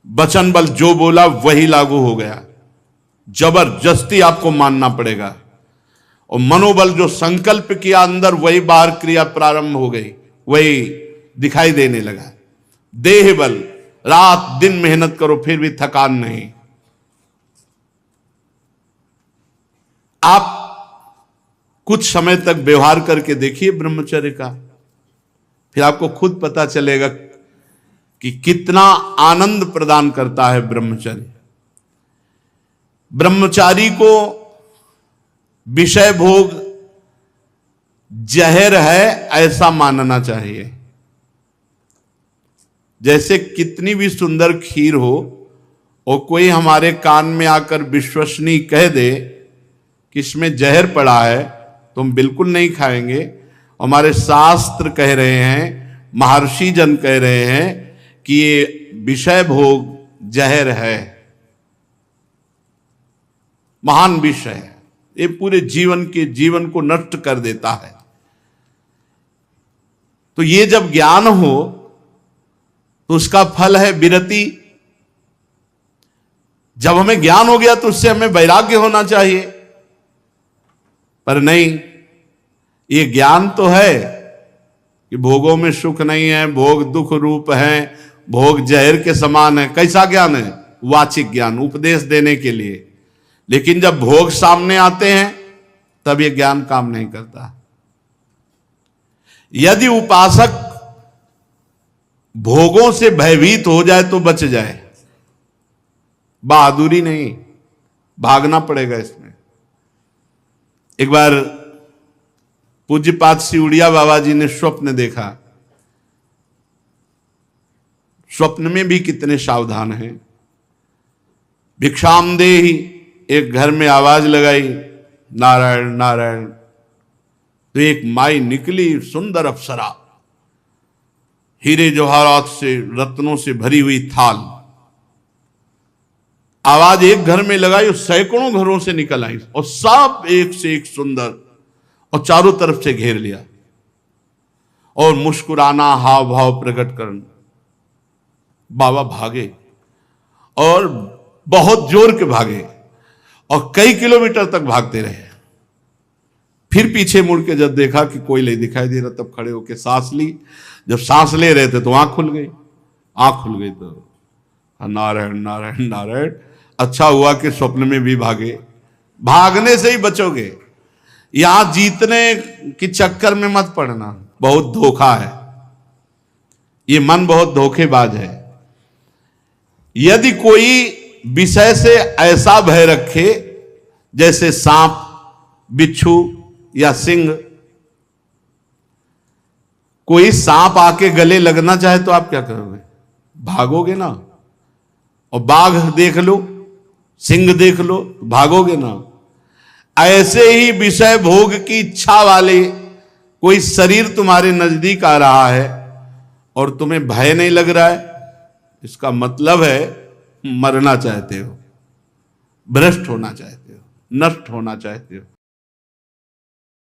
वचन बल जो बोला वही लागू हो गया, जबरदस्ती आपको मानना पड़ेगा। और मनोबल जो संकल्प किया अंदर वही बाहर क्रिया प्रारंभ हो गई, वही दिखाई देने लगा। देह बल, रात दिन मेहनत करो फिर भी थकान नहीं। आप कुछ समय तक व्यवहार करके देखिए ब्रह्मचर्य का, फिर आपको खुद पता चलेगा कि कितना आनंद प्रदान करता है ब्रह्मचर्य। ब्रह्मचारी को विषय भोग जहर है ऐसा मानना चाहिए। जैसे कितनी भी सुंदर खीर हो और कोई हमारे कान में आकर विश्वसनीय कह दे कि इसमें जहर पड़ा है तो हम बिल्कुल नहीं खाएंगे। हमारे शास्त्र कह रहे हैं, महर्षि जन कह रहे हैं कि ये विषय भोग जहर है, महान विषय है, ये पूरे जीवन को नष्ट कर देता है। तो ये जब ज्ञान हो तो उसका फल है विरति। जब हमें ज्ञान हो गया तो उससे हमें वैराग्य होना चाहिए, पर नहीं, ये ज्ञान तो है कि भोगों में सुख नहीं है, भोग दुख रूप है, भोग जहर के समान है। कैसा ज्ञान है? वाचिक ज्ञान, उपदेश देने के लिए। लेकिन जब भोग सामने आते हैं तब ये ज्ञान काम नहीं करता। यदि उपासक भोगों से भयभीत हो जाए तो बच जाए, बहादुरी नहीं, भागना पड़ेगा इसमें। एक बार पूज्यपाद सिउड़िया बाबा जी ने स्वप्न देखा। स्वप्न में भी कितने सावधान हैं। भिक्षाम देहि, एक घर में आवाज लगाई, नारायण नारायण। तो एक माई निकली, सुंदर अप्सरा, हीरे जवाहरात से रत्नों से भरी हुई थाल। आवाज एक घर में लगाई और सैकड़ों घरों से निकल आई और सब एक से एक सुंदर, और चारों तरफ से घेर लिया और मुस्कुराना, हाव भाव प्रकट करना। बाबा भागे और बहुत जोर के भागे और कई किलोमीटर तक भागते रहे। फिर पीछे मुड़ के जब देखा कि कोई नहीं दिखाई दे रहा, तब खड़े होकर सांस ली। जब सांस ले रहे थे तो आंख खुल गई। आंख खुल गई तो नारायण नारायण नारायण। अच्छा हुआ कि स्वप्न में भी भागे। भागने से ही बचोगे, यहां जीतने के चक्कर में मत पड़ना, बहुत धोखा है। ये मन बहुत धोखेबाज है। यदि कोई विषय से ऐसा भय रखे जैसे सांप, बिच्छू या सिंह, कोई सांप आके गले लगना चाहे तो आप क्या करोगे? भागोगे ना। और बाघ देख लो, सिंह देख लो, भागोगे ना। ऐसे ही विषय भोग की इच्छा वाले कोई शरीर तुम्हारे नजदीक आ रहा है और तुम्हें भय नहीं लग रहा है, इसका मतलब है मरना चाहते हो, भ्रष्ट होना चाहते हो, नष्ट होना चाहते हो।